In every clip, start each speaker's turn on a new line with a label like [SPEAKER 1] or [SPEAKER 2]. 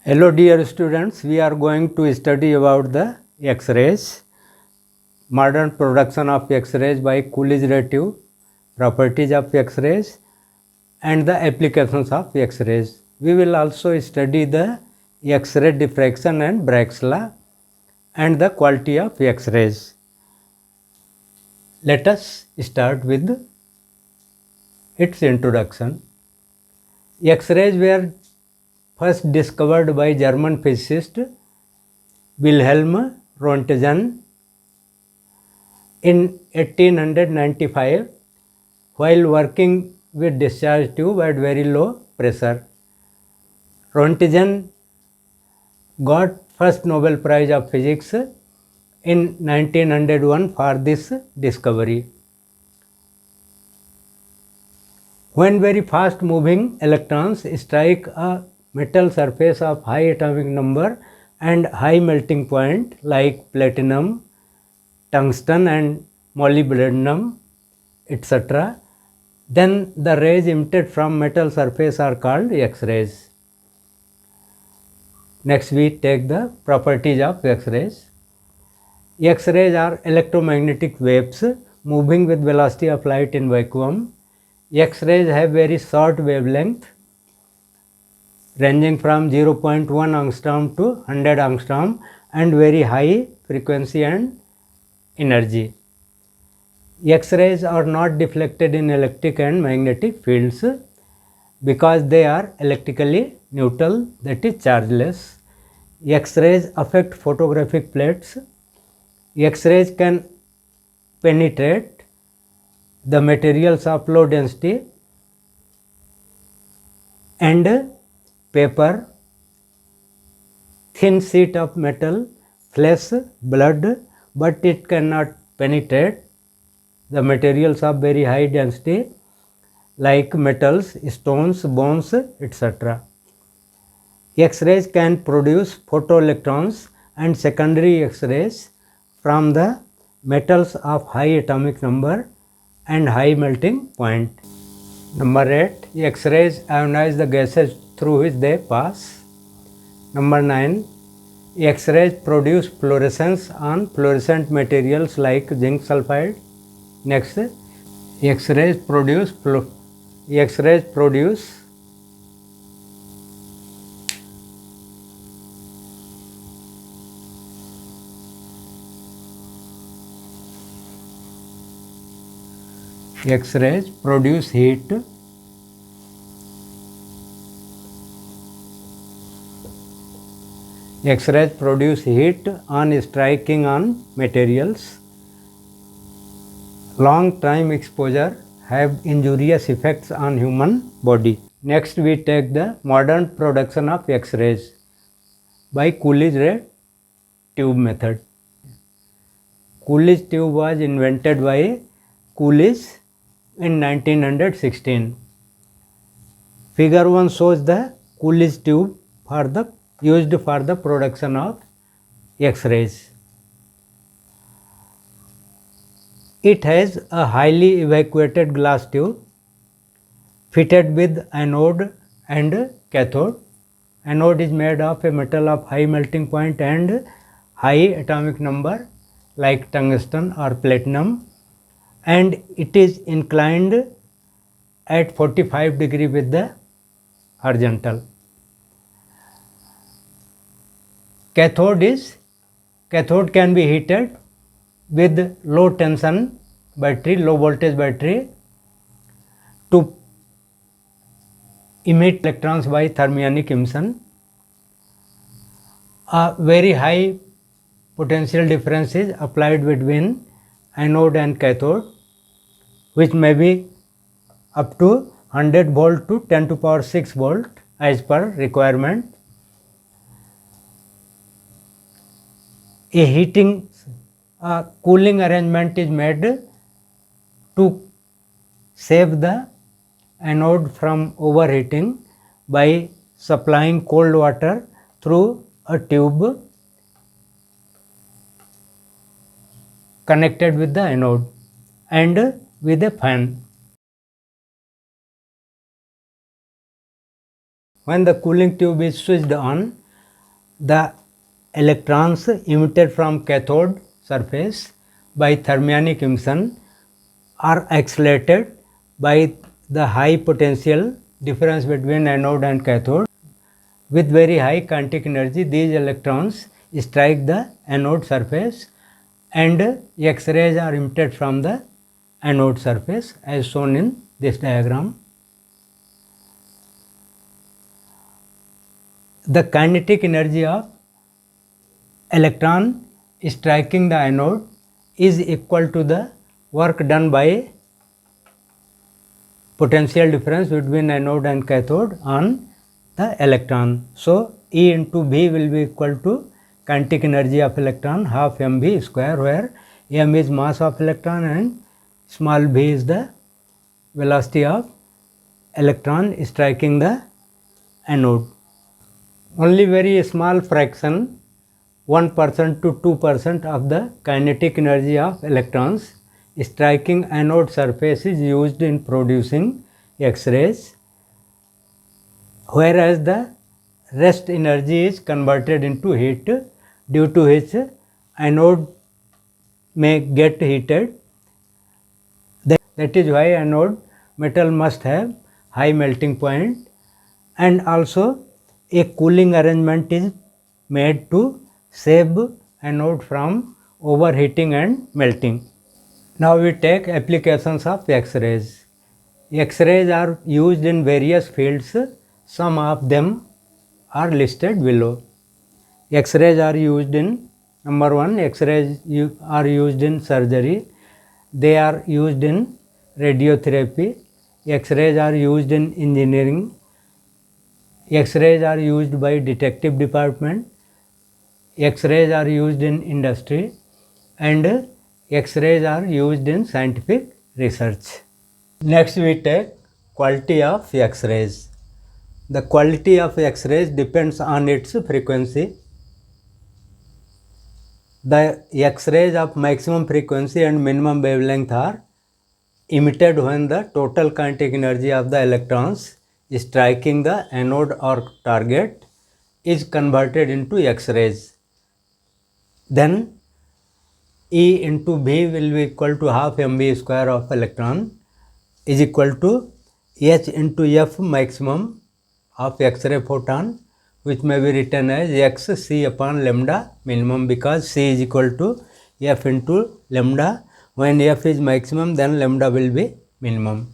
[SPEAKER 1] Hello dear students, we are going to study about the X-rays, modern production of X-rays by Coolidge ray tube, properties of X-rays and the applications of X-rays. We will also study the X-ray diffraction and Bragg's law and the quality of X-rays. Let us start with its introduction. X-rays were first discovered by German physicist Wilhelm Röntgen in 1895 while working with discharge tube at very low pressure. Röntgen got first Nobel Prize of Physics in 1901 for this discovery. When very fast moving electrons strike a metal surface of high atomic number and high melting point like platinum, tungsten and molybdenum, etc., then the rays emitted from metal surface are called X-rays. Next we take the properties of X-rays. X-rays are electromagnetic waves moving with velocity of light in vacuum. X-rays have very short wavelength ranging from 0.1 angstrom to 100 angstrom and very high frequency and energy. X-rays are not deflected in electric and magnetic fields because they are electrically neutral, that is chargeless. X-rays affect photographic plates. X-rays can penetrate the materials of low density and paper, thin sheet of metal, flesh, blood, but it cannot penetrate the materials of very high density like metals, stones, bones, etc. X-rays can produce photoelectrons and secondary X-rays from the metals of high atomic number and high melting point. Number 8. X-rays ionize the gases through which they pass. Number 9. X-rays produce fluorescence on fluorescent materials like zinc sulfide. Next, X-rays produce heat. X-rays produce heat on striking on materials. Long time exposure have injurious effects on human body. Next we take the modern production of X-rays by Coolidge ray tube method. Coolidge tube was invented by Coolidge in 1916. Figure 1 shows the Coolidge tube used for the production of X-rays. It has a highly evacuated glass tube fitted with anode and cathode. Anode is made of a metal of high melting point and high atomic number like tungsten or platinum, and it is inclined at 45 degree with the horizontal. Cathode can be heated with low tension battery, low voltage battery to emit electrons by thermionic emission. A very high potential difference is applied between anode and cathode, which may be up to 100 volt to 10 to power 6 volt as per requirement. A cooling arrangement is made to save the anode from overheating by supplying cold water through a tube connected with the anode and with a fan. When the cooling tube is switched on, The electrons emitted from cathode surface by thermionic emission are accelerated by the high potential difference between anode and cathode. With very high kinetic energy, these electrons strike the anode surface and X-rays are emitted from the anode surface as shown in this diagram. The kinetic energy of electron striking the anode is equal to the work done by potential difference between anode and cathode on the electron. So, E into V will be equal to kinetic energy of electron half mv square, where m is mass of electron and small v is the velocity of electron striking the anode. Only very small fraction, 1% to 2% of the kinetic energy of electrons striking anode surface is used in producing X-rays, whereas the rest energy is converted into heat, due to which anode may get heated. That is why anode metal must have high melting point, and also a cooling arrangement is made to save anode from overheating and melting. Now we take applications of X-rays. X-rays are used in various fields. Some of them are listed below. X-rays are used in, number 1, X-rays are used in surgery. They are used in radiotherapy. X-rays are used in engineering. X-rays are used by detective department. X-rays are used in industry, and X-rays are used in scientific research. Next we take quality of X-rays. The quality of X-rays depends on its frequency. The X-rays of maximum frequency and minimum wavelength are emitted when the total kinetic energy of the electrons striking the anode or target is converted into X-rays. Then E into V will be equal to half mv square of electron is equal to H into F maximum of X-ray photon, which may be written as X C upon lambda minimum, because C is equal to F into lambda. When F is maximum, then lambda will be minimum.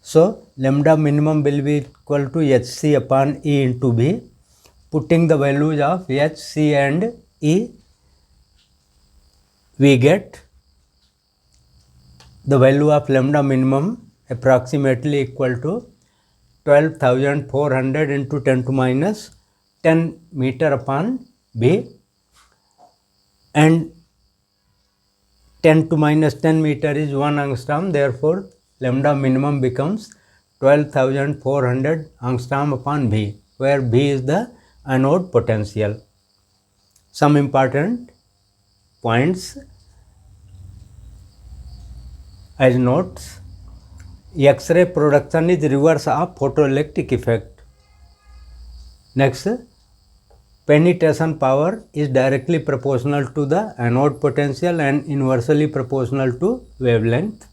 [SPEAKER 1] So, lambda minimum will be equal to Hc upon E into V. Putting the values of H, C and E, we get the value of lambda minimum approximately equal to 12,400 into 10 to minus 10 meter upon V, and 10 to minus 10 meter is 1 angstrom. Therefore, lambda minimum becomes 12,400 angstrom upon V, where V is the anode potential. Some important points as notes. X-ray production is reverse of photoelectric effect. Next, penetration power is directly proportional to the anode potential and inversely proportional to wavelength.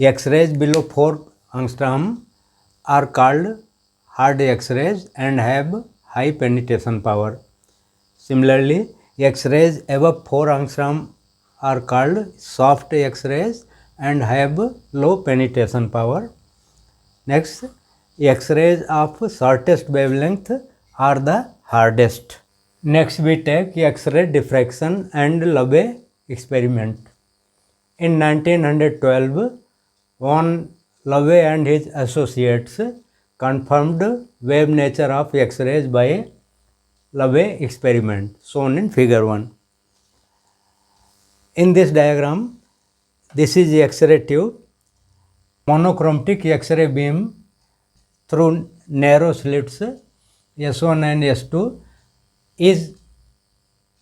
[SPEAKER 1] X-rays below 4 angstrom are called hard X-rays and have high penetration power. Similarly, X-rays above 4 angstrom are called soft X-rays and have low penetration power. Next, X-rays of shortest wavelength are the hardest. Next, we take X-ray diffraction and Loewe experiment. In 1912, von Loewe and his associates confirmed wave nature of X-rays by Loewe experiment, shown in figure 1. In this diagram, this is X-ray tube. Monochromatic X-ray beam through narrow slits S1 and S2 is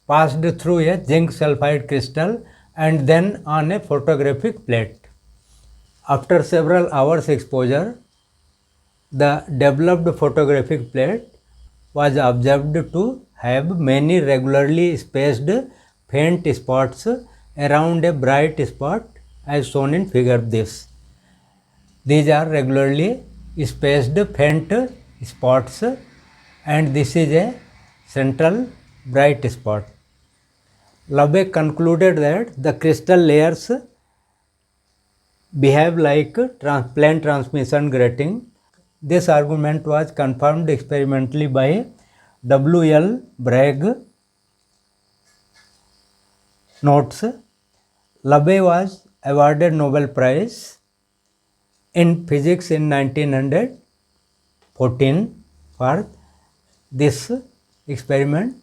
[SPEAKER 1] passed through a zinc sulfide crystal and then on a photographic plate. After several hours exposure, the developed photographic plate was observed to have many regularly spaced faint spots around a bright spot as shown in figure this. These are regularly spaced faint spots and this is a central bright spot. Loveback concluded that the crystal layers behave like plane transmission grating. This argument was confirmed experimentally by W. L. Bragg. Notes: Loveback was awarded Nobel Prize in Physics in 1914 for this experiment.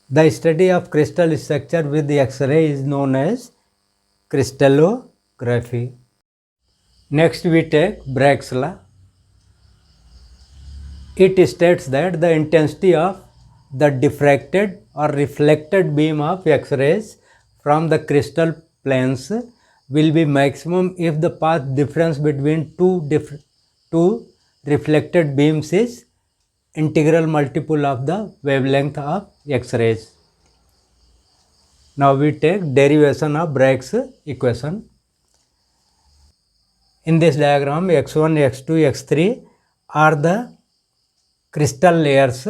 [SPEAKER 1] The study of crystal structure with the X-ray is known as crystallography. Next we take Bragg's law. It states that the intensity of the diffracted or reflected beam of X-rays from the crystal planes will be maximum if the path difference between two reflected beams is integral multiple of the wavelength of X-rays. Now we take derivation of Bragg's equation. In this diagram, x1, x2, x3 are the crystal layers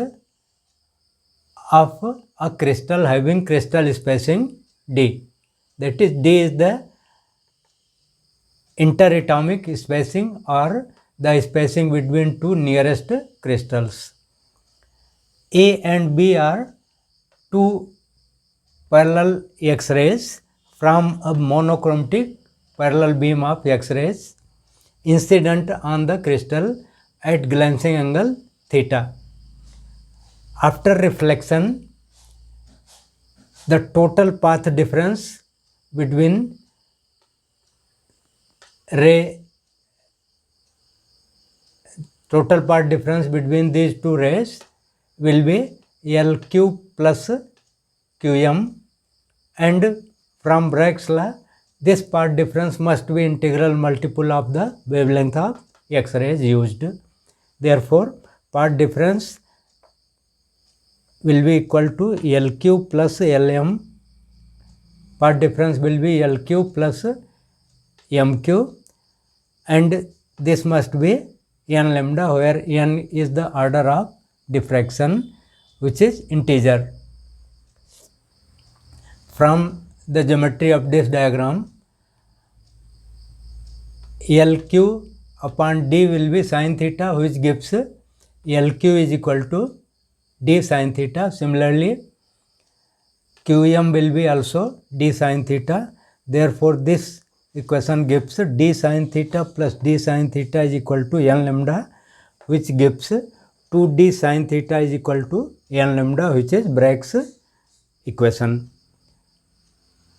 [SPEAKER 1] of a crystal having crystal spacing d. That is, d is the interatomic spacing or the spacing between two nearest crystals. A and B are two parallel X-rays from a monochromatic parallel beam of X-rays incident on the crystal at glancing angle theta. After reflection, the total path difference between these two rays will be LQ plus QM, and from Bragg's law, this path difference must be integral multiple of the wavelength of X-rays used. Therefore, path difference will be equal to LQ plus LM. Path difference will be LQ plus MQ, and this must be n lambda, where n is the order of diffraction, which is integer. From the geometry of this diagram, LQ upon D will be sin theta, which gives LQ is equal to D sin theta. Similarly, QM will be also D sin theta. Therefore, this equation gives D sin theta plus D sin theta is equal to n lambda, which gives 2D sin theta is equal to n lambda, which is Bragg's equation.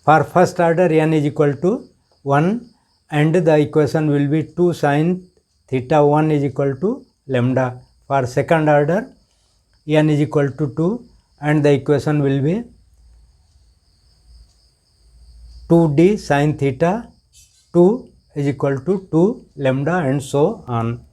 [SPEAKER 1] For first order, n is equal to 1 and the equation will be 2 sin theta 1 is equal to lambda. For second order, n is equal to 2 and the equation will be 2d sin theta 2 is equal to 2 lambda, and so on.